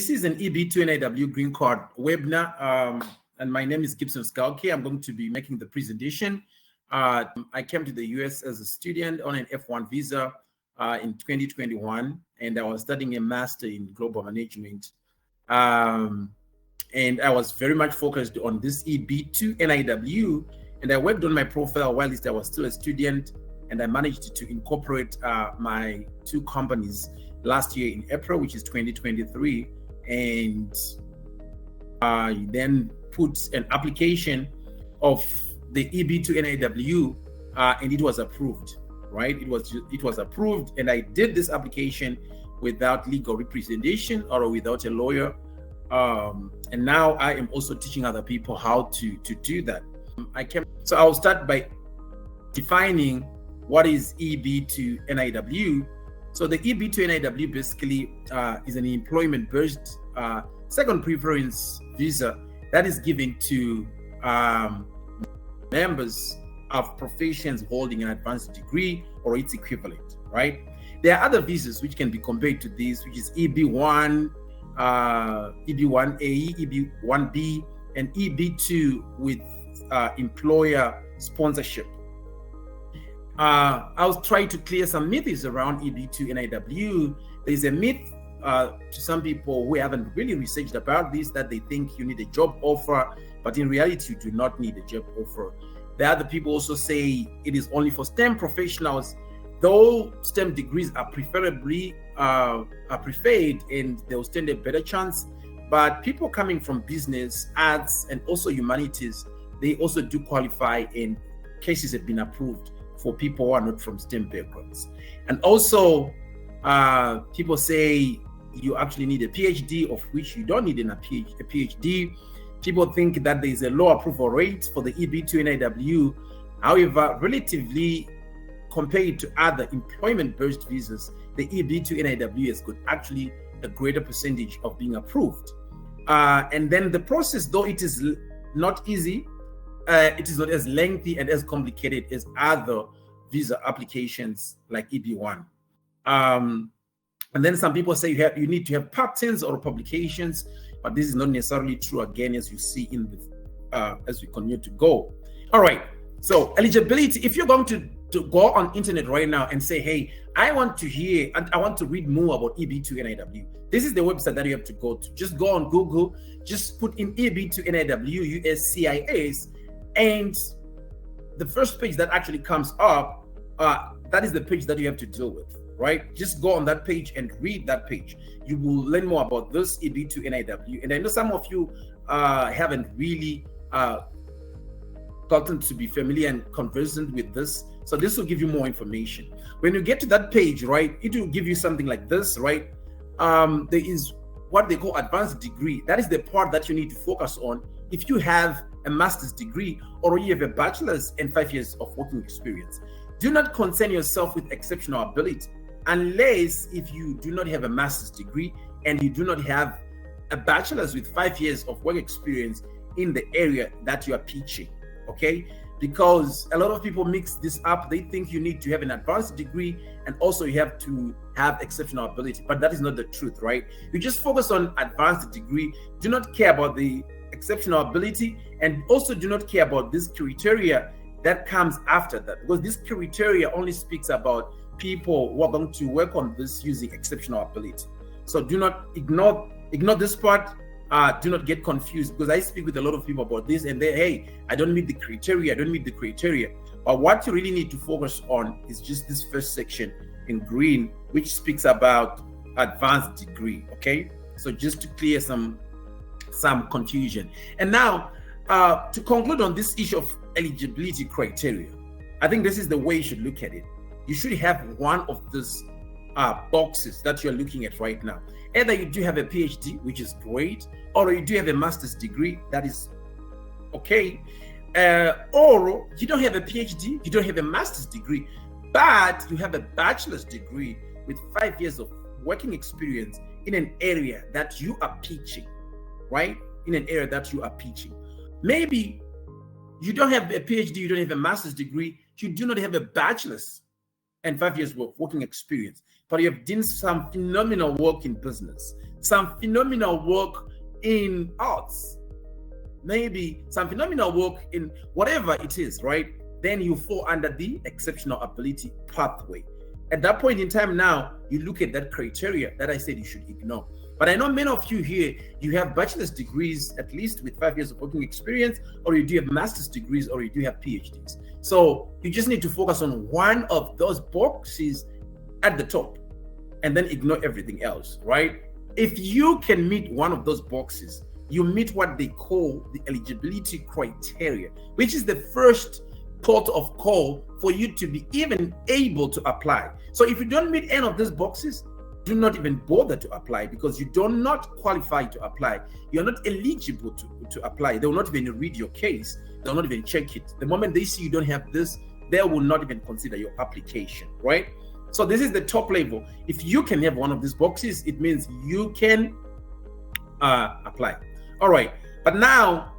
This is an EB2 NIW Green Card webinar, and my name is Gibson Skalke. I'm going to be making the presentation. I came to the US as a student on an F1 visa in 2021, and I was studying a master in global management. And I was very much focused on this EB2 NIW, and I worked on my profile while I was still a student, and I managed to incorporate my two companies last year in April, which is 2023, and I then put an application of the EB2 NIW, and it was approved, right? It was approved, and I did this application without legal representation or without a lawyer, and now I am also teaching other people how to do that. So I'll start by defining what is EB2 NIW. So the EB2 NIW basically is an employment-based second preference visa that is given to members of professions holding an advanced degree or its equivalent, right? There are other visas which can be compared to this, which is EB1, EB1A, EB1B, and EB2 with employer sponsorship. I'll try to clear some myths around EB2 NIW. There's a myth to some people who haven't really researched about this, that they think you need a job offer, but in reality, you do not need a job offer. The other people also say it is only for STEM professionals, though STEM degrees are preferably preferred and they'll stand a better chance. But people coming from business, arts, and also humanities, they also do qualify, and cases have been approved for people who are not from STEM backgrounds. And also, people say you actually need a PhD, of which you don't need a PhD. People think that there is a low approval rate for the EB2 NIW. However, relatively compared to other employment-based visas, the EB2 NIW has got actually a greater percentage of being approved. And then the process, though it is not easy, it is not as lengthy and as complicated as other visa applications like EB1. And then some people say you need to have patents or publications, but this is not necessarily true, again, as you see in the as we continue to go. All right, so eligibility. If you're going to go on internet right now and say, hey, I want to hear and I want to read more about EB2 NIW, this is the website that you have to go to. Just go on Google, just put in EB2 NIW USCIS, and the first page that actually comes up, that is the page that you have to deal with, right? Just go on that page and read that page. You will learn more about this EB2 NIW. And I know some of you haven't really gotten to be familiar and conversant with this. So this will give you more information. When you get to that page, right, it will give you something like this, right? There is what they call advanced degree. That is the part that you need to focus on if you have a master's degree or you have a bachelor's and 5 years of working experience. Do not concern yourself with exceptional ability unless if you do not have a master's degree and you do not have a bachelor's with 5 years of work experience in the area that you are teaching, okay? Because a lot of people mix this up. They think you need to have an advanced degree and also you have to have exceptional ability, but that is not the truth, right? You just focus on advanced degree, do not care about the exceptional ability, and also do not care about this criteria that comes after that, because this criteria only speaks about people who are going to work on this using exceptional ability. So do not ignore this part. Do not get confused, because I speak with a lot of people about this and they, hey, I don't meet the criteria, But what you really need to focus on is just this first section in green, which speaks about advanced degree, okay? So just to clear some confusion. And now, to conclude on this issue of eligibility criteria, I think this is the way you should look at it. You should have one of these boxes that you're looking at right now. Either you do have a PhD, which is great, or you do have a master's degree, that is okay, or you don't have a PhD, you don't have a master's degree, but you have a bachelor's degree with 5 years of working experience in an area that you are teaching, right? In an area that you are teaching. Maybe you don't have a PhD, you don't have a master's degree, you do not have a bachelor's and 5 years of working experience, but you have done some phenomenal work in business. some phenomenal work in arts, maybe some phenomenal work in whatever it is, right? Then you fall under the exceptional ability pathway. At that point in time now, you look at that criteria that I said you should ignore. But I know many of you here, you have bachelor's degrees, at least with 5 years of working experience, or you do have master's degrees, or you do have PhDs. So you just need to focus on one of those boxes at the top and then ignore everything else, right? If you can meet one of those boxes, you meet what they call the eligibility criteria, which is the first port of call for you to be even able to apply. So if you don't meet any of these boxes, do not even bother to apply, because you do not qualify to apply. You're not eligible to apply. They will not even read your case. They'll not even check it. The moment they see you don't have this, they will not even consider your application, right? So this is the top level. If you can have one of these boxes, it means you can apply. All right. But now,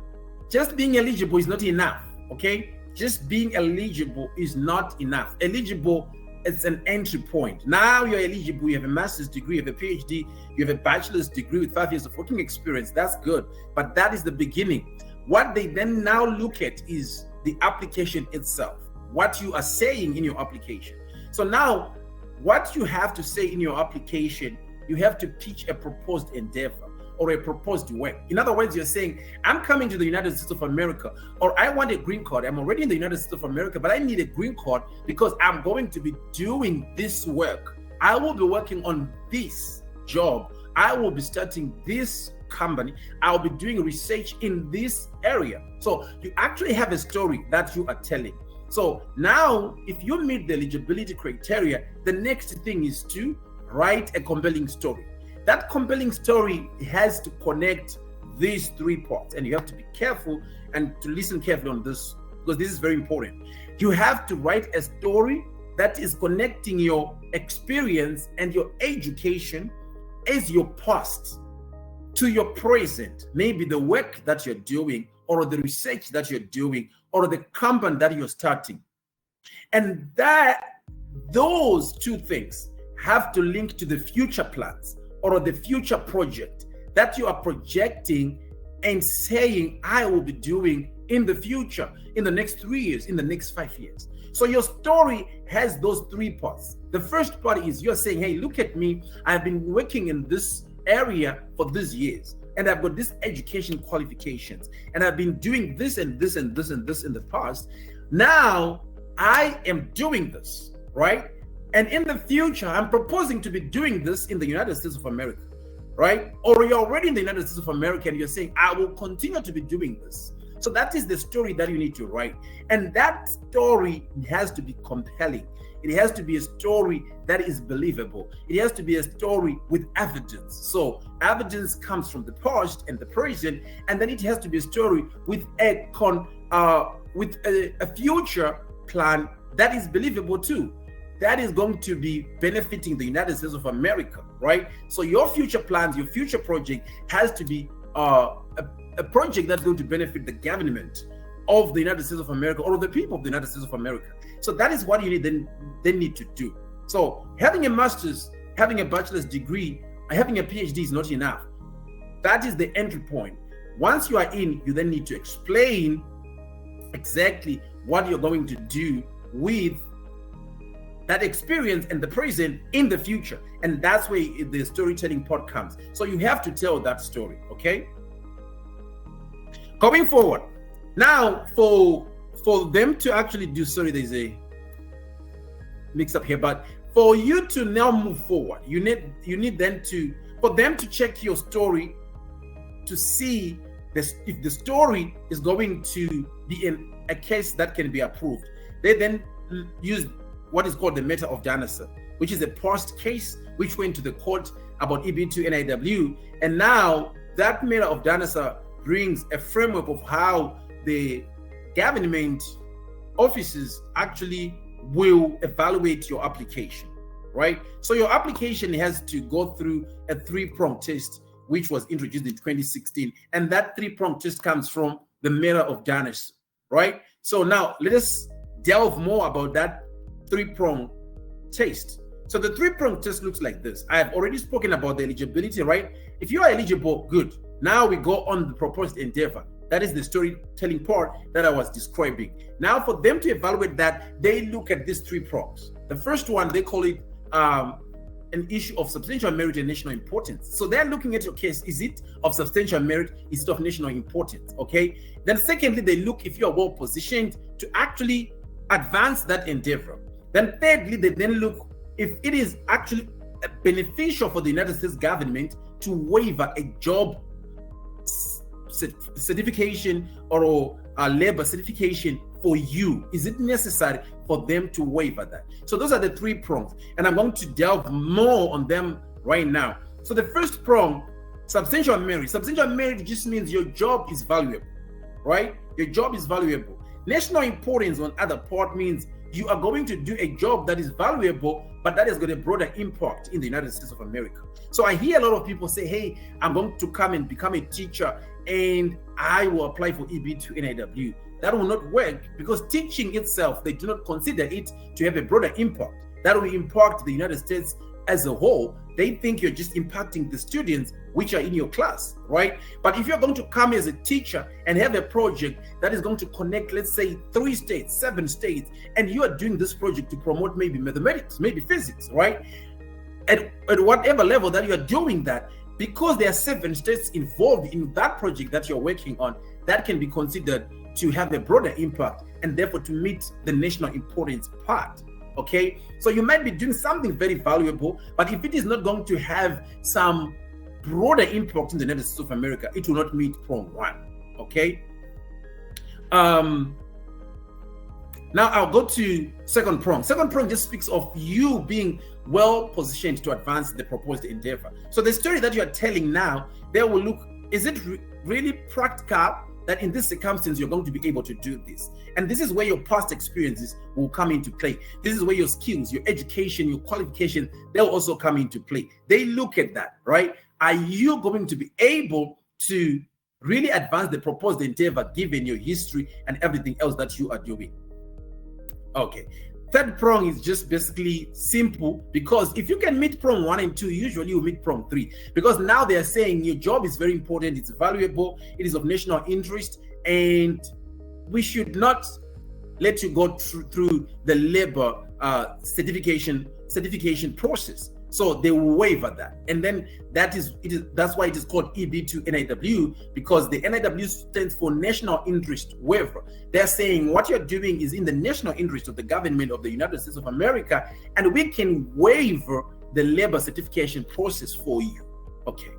just being eligible is not enough, okay? Just being eligible is not enough. Eligible is an entry point. Now you're eligible, you have a master's degree, you have a PhD, you have a bachelor's degree with 5 years of working experience. That's good, but that is the beginning. What they then now look at is the application itself, what you are saying in your application. So now, what you have to say in your application, you have to pitch a proposed endeavor or a proposed work. In other words, you're saying, I'm coming to the United States of America, or I want a green card. I'm already in the United States of America, but I need a green card because I'm going to be doing this work. I will be working on this job. I will be starting this company. I'll be doing research in this area. So you actually have a story that you are telling. So now, if you meet the eligibility criteria, the next thing is to write a compelling story. That compelling story has to connect these three parts, and you have to be careful and to listen carefully on this, because this is very important. You have to write a story that is connecting your experience and your education as your past to your present, maybe the work that you're doing, or the research that you're doing, or the company that you're starting. And that those two things have to link to the future plans or the future project that you are projecting and saying, I will be doing in the future, in the next 3 years, in the next 5 years. So your story has those three parts. The first part is you're saying, hey, look at me. I've been working in this area for these years, and I've got this education qualifications, and I've been doing this and this and this and this in the past. Now I am doing this, right? And in the future, I'm proposing to be doing this in the United States of America, right? Or you're already in the United States of America and you're saying, I will continue to be doing this. So that is the story that you need to write. And that story has to be compelling. It has to be a story that is believable. It has to be a story with evidence. So evidence comes from the past and the present, and then it has to be a story with a future plan that is believable too. That is going to be benefiting the United States of America, right? So your future plans, your future project has to be a project that's going to benefit the government of the United States of America or the people of the United States of America. So that is what you need to do. So having a master's, having a bachelor's degree, having a PhD is not enough. That is the entry point. Once you are in, you then need to explain exactly what you're going to do with that experience and the present in the future. And that's where the storytelling part comes. So you have to tell that story, okay? Going forward, now for them to actually do, sorry, there's a mix up here, but for you to now move forward, you need then for them to check your story to see this, if the story is going to be in a case that can be approved. They then use what is called the matter of Danaher, which is a past case which went to the court about EB2 NIW. And now that matter of Danaher brings a framework of how the government offices actually will evaluate your application, right? So your application has to go through a three-prong test, which was introduced in 2016. And that three-prong test comes from the matter of Danaher, right? So now let us delve more about that three-prong test. So the three-prong test looks like this. I have already spoken about the eligibility, right? If you are eligible, good. Now we go on the proposed endeavor. That is the storytelling part that I was describing. Now for them to evaluate that, they look at these three prongs. The first one, they call it an issue of substantial merit and national importance. So they're looking at your case. Is it of substantial merit? Is it of national importance? Okay. Then secondly, they look if you're well positioned to actually advance that endeavor. Then thirdly, they then look if it is actually beneficial for the United States government to waiver a job certification or a labor certification for you. Is it necessary for them to waiver that? So those are the three prongs, and I'm going to delve more on them right now. So the first prong, substantial merit. Substantial merit just means your job is valuable, right? Your job is valuable. National importance on other part means you are going to do a job that is valuable, but that has got a broader impact in the United States of America. So I hear a lot of people say, hey, I'm going to come and become a teacher and I will apply for EB2 NIW. That will not work because teaching itself, they do not consider it to have a broader impact. That will impact the United States as a whole. They think you're just impacting the students which are in your class, right? But if you're going to come as a teacher and have a project that is going to connect, let's say 3 states, 7 states, and you are doing this project to promote maybe mathematics, maybe physics, right? At whatever level that you are doing that, because there are 7 states involved in that project that you're working on, that can be considered to have a broader impact and therefore to meet the national importance part. Okay, so you might be doing something very valuable, but if it is not going to have some broader impact in the United States of America, it will not meet prong 1. Okay. Now I'll go to second prong. Second prong just speaks of you being well positioned to advance the proposed endeavor. So the story that you are telling now, they will look, is it really practical that in this circumstance you're going to be able to do this? And this is where your past experiences will come into play. This is where your skills, your education, your qualification, they'll also come into play. They look at that, right? Are you going to be able to really advance the proposed endeavor given your history and everything else that you are doing? Okay. Third prong is just basically simple, because if you can meet prong 1 and 2, usually you meet prong 3, because now they are saying your job is very important, it's valuable, it is of national interest, and we should not let you go through the labor certification process. So they will waiver that, and then that's why it is called EB2 NIW, because the NIW stands for National Interest Waiver. They're saying what you're doing is in the national interest of the government of the United States of America, and we can waiver the labor certification process for you. Okay.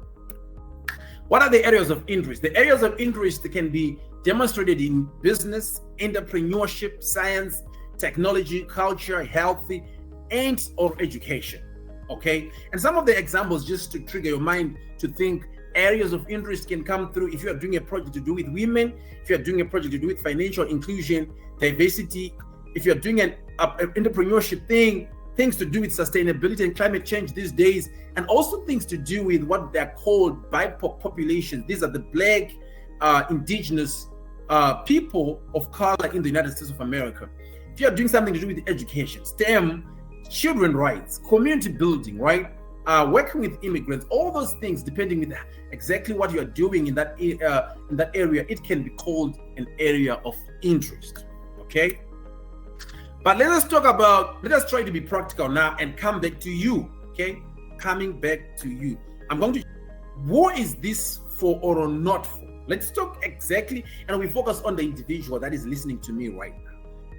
What are the areas of interest? The areas of interest can be demonstrated in business, entrepreneurship, science, technology, culture, health, and or education. Okay, and some of the examples, just to trigger your mind to think, areas of interest can come through if you are doing a project to do with women, if you are doing a project to do with financial inclusion, diversity, if you're doing an entrepreneurship things to do with sustainability and climate change these days, and also things to do with what they're called BIPOC populations. These are the Black, indigenous people of color in the United States of America. If you're doing something to do with education, STEM, children rights, community building, right? Working with immigrants, all those things, depending with exactly what you are doing in that area, it can be called an area of interest. Okay, but let us try to be practical now and come back to you. Okay, coming back to you, I'm going to, what is this for or not for? Let's talk exactly, and we focus on the individual that is listening to me right now.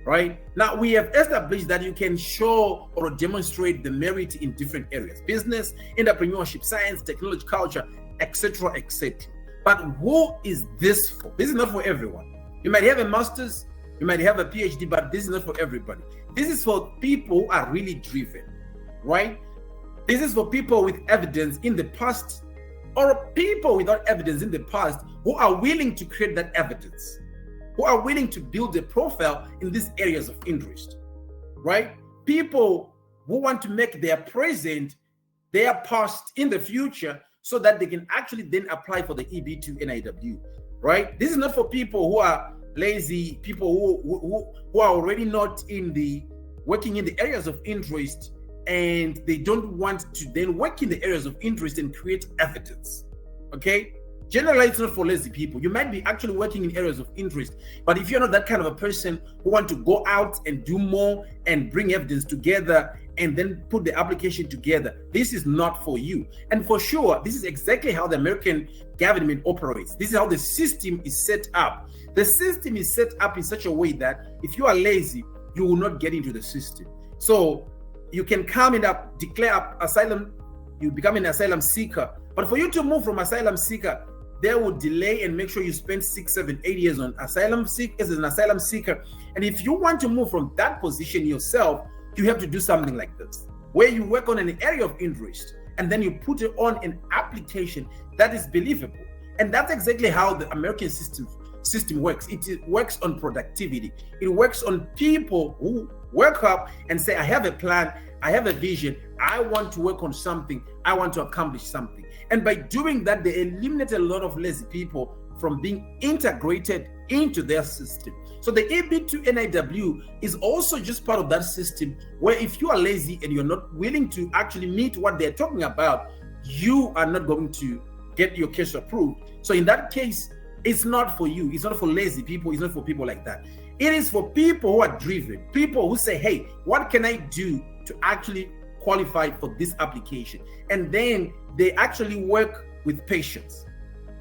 Right now, we have established that you can show or demonstrate the merit in different areas: business, entrepreneurship, science, technology, culture, etc., etc. But who is this for? This is not for everyone. You might have a master's, you might have a PhD, but this is not for everybody. This is for people who are really driven, right? This is for people with evidence in the past, or people without evidence in the past who are willing to create that evidence, who are willing to build a profile in these areas of interest, right? People who want to make their present their past in the future so that they can actually then apply for the EB2 NIW, right? This is not for people who are lazy, people who are already not working in the areas of interest, and they don't want to then work in the areas of interest and create evidence. Okay, generally it's not for lazy people. You might be actually working in areas of interest, but if you're not that kind of a person who want to go out and do more and bring evidence together and then put the application together, this is not for you. And for sure, this is exactly how the American government operates. This is how the system is set up. The system is set up in such a way that if you are lazy, you will not get into the system. So you can come and declare asylum, you become an asylum seeker. But for you to move from asylum seeker, they will delay and make sure you spend 6, 7, 8 years on asylum seek as an asylum seeker. And if you want to move from that position yourself, you have to do something like this, where you work on an area of interest and then you put it on an application that is believable. And that's exactly how the American system works. It works on productivity. It works on people who work up and say, I have a plan, I have a vision, I want to work on something, I want to accomplish something. And by doing that, they eliminate a lot of lazy people from being integrated into their system. So the EB2 NIW is also just part of that system, where if you are lazy and you're not willing to actually meet what they're talking about, you are not going to get your case approved. So in that case, it's not for you. It's not for lazy people. It's not for people like that. It is for people who are driven, people who say, hey, what can I do to actually qualify for this application? And then they actually work with patience.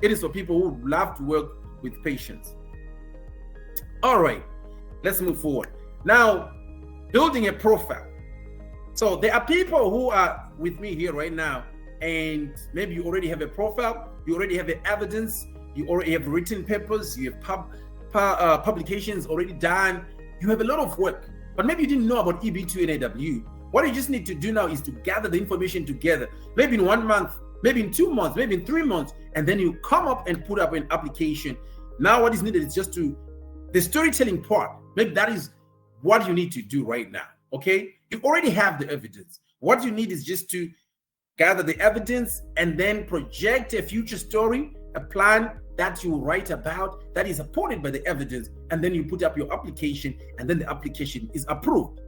It is for people who love to work with patience. All right, let's move forward. Now, building a profile. So there are people who are with me here right now, and maybe you already have a profile, you already have the evidence, you already have written papers, you have publications already done, you have a lot of work, but maybe you didn't know about EB2 NIW. What you just need to do now is to gather the information together, maybe in 1 month, maybe in 2 months, maybe in 3 months, and then you come up and put up an application. Now what is needed is just the storytelling part. Maybe that is what you need to do right now, okay? You already have the evidence. What you need is just to gather the evidence and then project a future story, a plan that you write about that is supported by the evidence, and then you put up your application, and then the application is approved.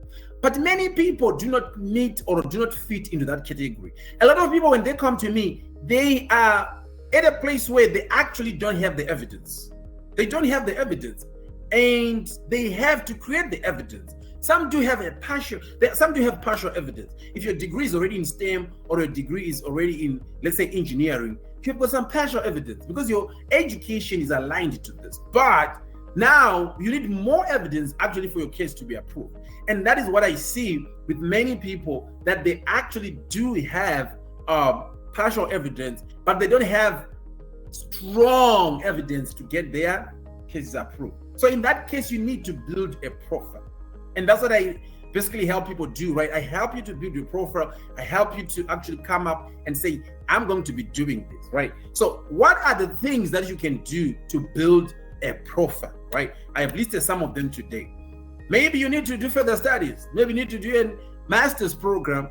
But many people do not meet or do not fit into that category. A lot of people, when they come to me, they are at a place where they actually don't have the evidence. They don't have the evidence, and they have to create the evidence. Some do have some do have partial evidence. If your degree is already in STEM or your degree is already in, let's say, engineering, you've got some partial evidence because your education is aligned to this. But now you need more evidence actually for your case to be approved. And that is what I see with many people, that they actually do have partial evidence, but they don't have strong evidence to get their cases approved. So in that case, you need to build a profile. And that's what I basically help people do, right? I help you to build your profile. I help you to actually come up and say, I'm going to be doing this, right? So what are the things that you can do to build a profile, right? I have listed some of them today. Maybe you need to do further studies. Maybe you need to do a master's program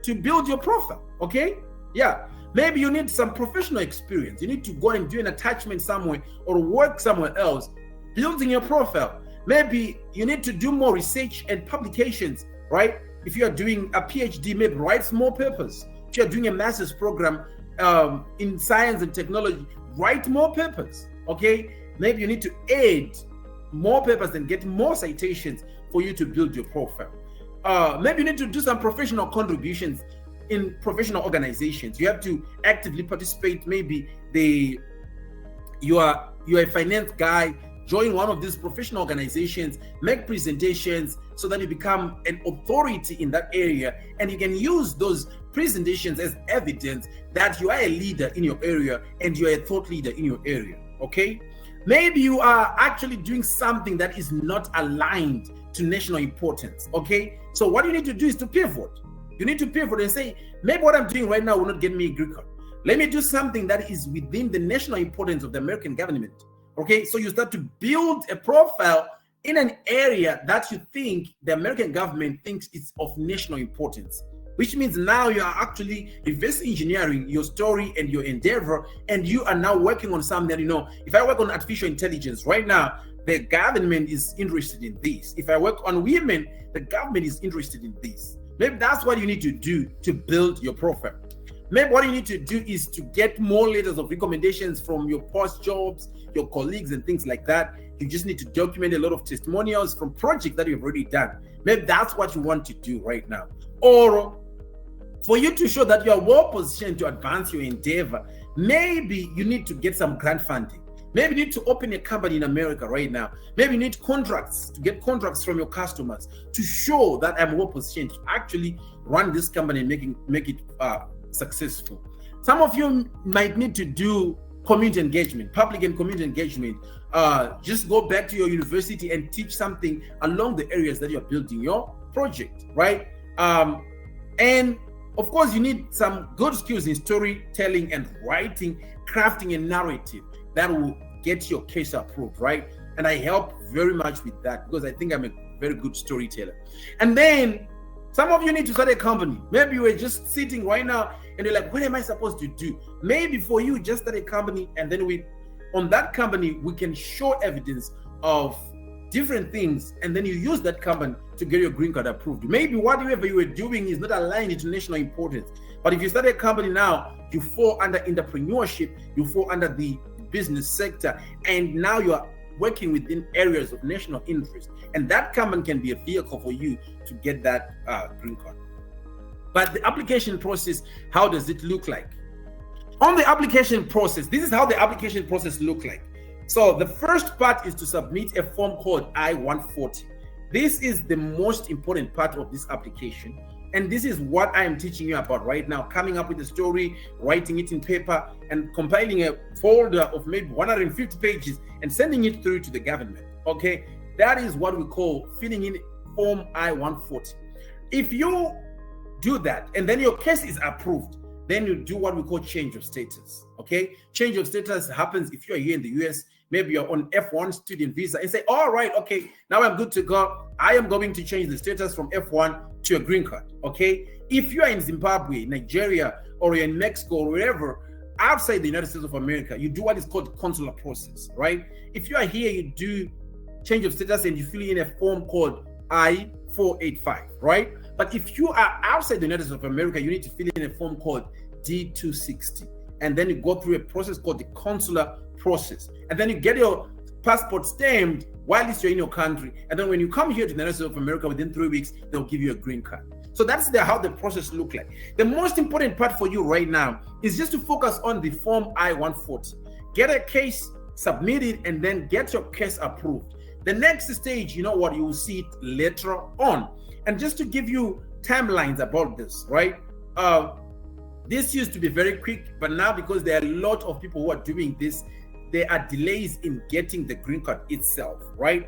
to build your profile, okay? Yeah. Maybe you need some professional experience. You need to go and do an attachment somewhere or work somewhere else, building your profile. Maybe you need to do more research and publications, right? If you are doing a PhD, maybe write more papers. If you're doing a master's program in science and technology, write more papers, okay? Maybe you need to add more papers and get more citations for you to build your profile. Maybe you need to do some professional contributions in professional organizations. You have to actively participate. Maybe you are a finance guy, join one of these professional organizations, make presentations so that you become an authority in that area, and you can use those presentations as evidence that you are a leader in your area and you are a thought leader in your area, okay? Maybe you are actually doing something that is not aligned to national importance, okay? So what you need to do is to pivot. You need to pivot and say, maybe what I'm doing right now will not get me a green card. Let me do something that is within the national importance of the American government. Okay, so you start to build a profile in an area that you think the American government thinks is of national importance, which means now you are actually reverse engineering your story and your endeavor, and you are now working on something that, you know, if I work on artificial intelligence right now, the government is interested in this. If I work on women, the government is interested in this. Maybe that's what you need to do to build your profile. Maybe what you need to do is to get more letters of recommendations from your past jobs, your colleagues and things like that. You just need to document a lot of testimonials from projects that you've already done. Maybe that's what you want to do right now. Or for you to show that you are well positioned to advance your endeavor, maybe you need to get some grant funding. Maybe you need to open a company in America right now. Maybe you need contracts, to get contracts from your customers to show that I'm well positioned to actually run this company and make it successful. Some of you might need to do community engagement, public and community engagement. Just go back to your university and teach something along the areas that you're building your project, right? And of course, you need some good skills in storytelling and writing, crafting a narrative that will get your case approved, right? And I help very much with that because I think I'm a very good storyteller. And then some of you need to start a company. Maybe you are just sitting right now and you're like, what am I supposed to do? Maybe for you, just start a company, and then on that company, we can show evidence of different things, and then you use that company to get your green card approved. Maybe whatever you were doing is not aligned to national importance, but if you start a company now, you fall under entrepreneurship, you fall under the business sector, and now you are working within areas of national interest, and that company can be a vehicle for you to get that green card. But the application process, how does it look like? On the application process, this is how the application process looks like. So the first part is to submit a form called I-140. This is the most important part of this application. And this is what I am teaching you about right now, coming up with a story, writing it in paper, and compiling a folder of maybe 150 pages and sending it through to the government, okay? That is what we call filling in form I-140. If you do that, and then your case is approved, then you do what we call change of status, okay? Change of status happens if you're here in the US, maybe you're on F1 student visa, and say, all right, okay, now I'm good to go. I am going to change the status from F1 to a green card, okay? If you are in Zimbabwe, Nigeria, or you're in Mexico, or wherever, outside the United States of America, you do what is called the consular process, right? If you are here, you do change of status and you fill in a form called I-485, right? But if you are outside the United States of America, you need to fill in a form called D-260. And then you go through a process called the consular process. And then you get your passport stamped while you're in your country. And then when you come here to the United States of America, within 3 weeks, they'll give you a green card. So that's how the process looks like. The most important part for you right now is just to focus on the form I-140. Get a case submitted and then get your case approved. The next stage, you know what, you will see it later on. And just to give you timelines about this, right? This used to be very quick, but now because there are a lot of people who are doing this, there are delays in getting the green card itself, right?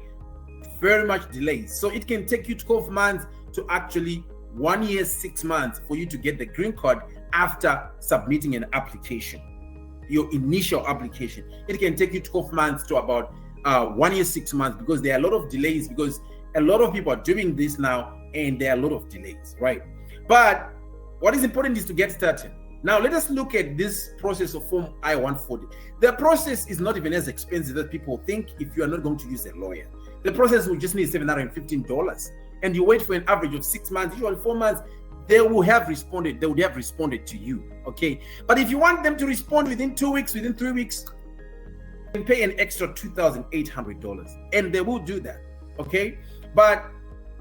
Very much delays. So it can take you 12 months to actually 1 year, 6 months for you to get the green card after submitting an application, your initial application. It can take you 12 months to about 1 year, 6 months, because there are a lot of delays, because a lot of people are doing this now and there are a lot of delays, right? But what is important is to get started. Now, let us look at this process of Form I-140. The process is not even as expensive as people think if you are not going to use a lawyer. The process will just need $715, and you wait for an average of 6 months, usually 4 months, they would have responded to you, okay? But if you want them to respond within 2 weeks, within 3 weeks, you can pay an extra $2,800, and they will do that, okay? But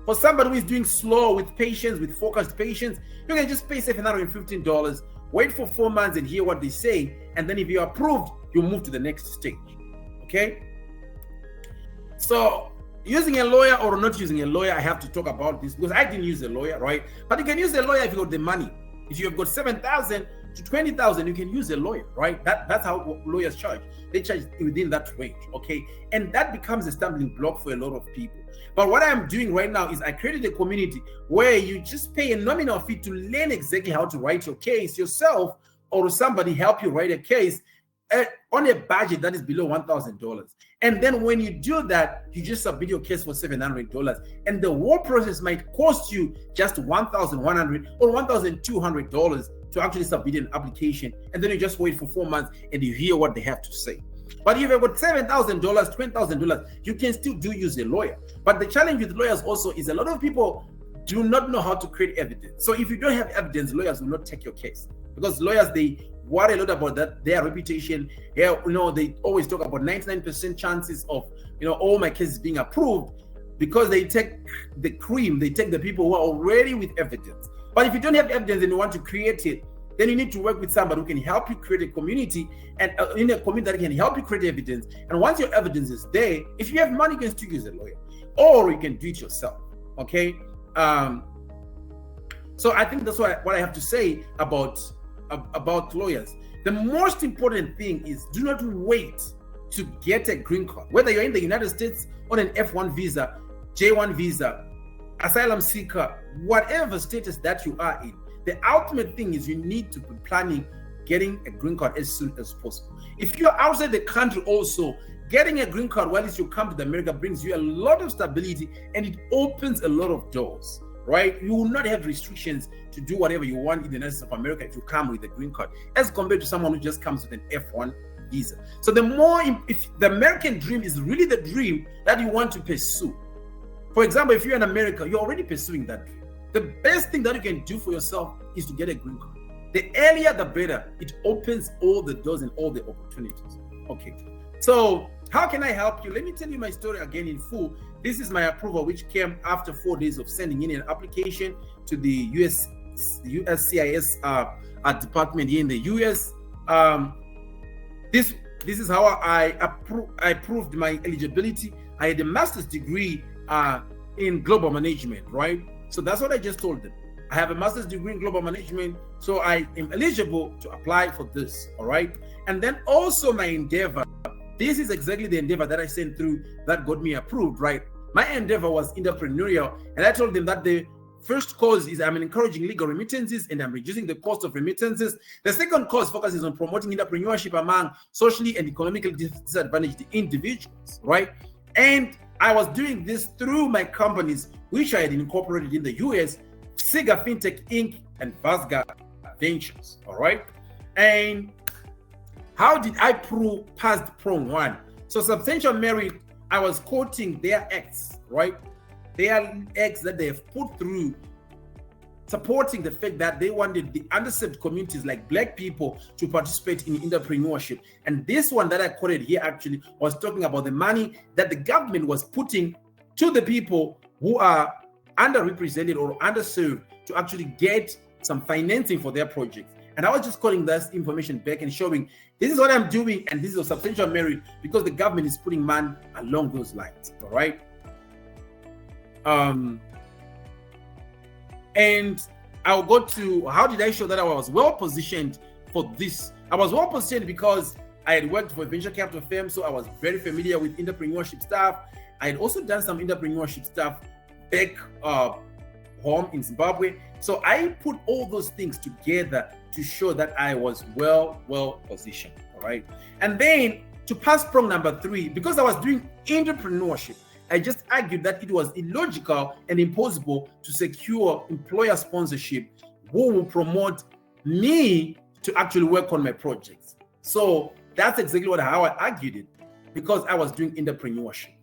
for somebody who is doing slow with patience, with focused patience, you can just pay $715, wait for 4 months and hear what they say, and then if you're approved, you move to the next stage, okay? So using a lawyer or not using a lawyer, I have to talk about this because I didn't use a lawyer, right? But you can use a lawyer if you got the money. If you have got $7,000 to $20,000, you can use a lawyer, right? That's how lawyers charge. They charge within that range, okay? And that becomes a stumbling block for a lot of people. But what I'm doing right now is I created a community where you just pay a nominal fee to learn exactly how to write your case yourself, or somebody help you write a case on a budget that is below $1,000. And then when you do that, you just submit your case for $700, and the whole process might cost you just $1,100 or $1,200 to actually submit an application, and then you just wait for 4 months and you hear what they have to say. But if you've got $7,000, $20,000, you can still use a lawyer. But the challenge with lawyers also is a lot of people do not know how to create evidence. So if you don't have evidence, lawyers will not take your case, because lawyers, they worry a lot about that, their reputation. Yeah, they always talk about 99% chances of all my cases being approved, because they take the cream, they take the people who are already with evidence. But if you don't have evidence and you want to create it, then you need to work with somebody who can help you create a community, and in a community that can help you create evidence. And once your evidence is there, if you have money, you can still use a lawyer, or you can do it yourself. Okay. So I think that's what I have to say about lawyers. The most important thing is, do not wait to get a green card, whether you're in the United States on an F1 visa, J1 visa, asylum seeker, whatever status that you are in. The ultimate thing is you need to be planning getting a green card as soon as possible. If you're outside the country also, getting a green card while you come to America brings you a lot of stability, and it opens a lot of doors, right? You will not have restrictions to do whatever you want in the United States of America if you come with a green card, as compared to someone who just comes with an F1 visa. So if the American dream is really the dream that you want to pursue, for example, if you're in America, you're already pursuing that dream. The best thing that you can do for yourself is to get a green card. The earlier, the better. It opens all the doors and all the opportunities. Okay. So how can I help you? Let me tell you my story again in full. This is my approval, which came after 4 days of sending in an application to the USCIS department here in the US. This is how I proved my eligibility. I had a master's degree in global management, right? So that's what I just told them. I have a master's degree in global management, so I am eligible to apply for this, all right? And then also my endeavor, this is exactly the endeavor that I sent through that got me approved, right? My endeavor was entrepreneurial, and I told them that the first cause is I'm encouraging legal remittances and I'm reducing the cost of remittances. The second cause focuses on promoting entrepreneurship among socially and economically disadvantaged individuals, right? And I was doing this through my companies, which I had incorporated in the US, Siga Fintech Inc. and Vasga Ventures, all right? And how did I prove past prong 1? So substantial merit, I was quoting their acts, right? Their acts that they have put through, supporting the fact that they wanted the underserved communities like Black people to participate in entrepreneurship. And this one that I quoted here actually was talking about the money that the government was putting to the people who are underrepresented or underserved to actually get some financing for their projects. And I was just calling this information back and showing this is what I'm doing, and this is a substantial merit because the government is putting money along those lines, all right? And I'll go to how did I show that I was well positioned for this? I was well positioned because I had worked for a venture capital firm, so I was very familiar with entrepreneurship stuff. I had also done some entrepreneurship stuff back home in Zimbabwe. So I put all those things together to show that I was well positioned, all right? And then to pass prong number 3, because I was doing entrepreneurship, I just argued that it was illogical and impossible to secure employer sponsorship who will promote me to actually work on my projects. So that's exactly how I argued it, because I was doing entrepreneurship.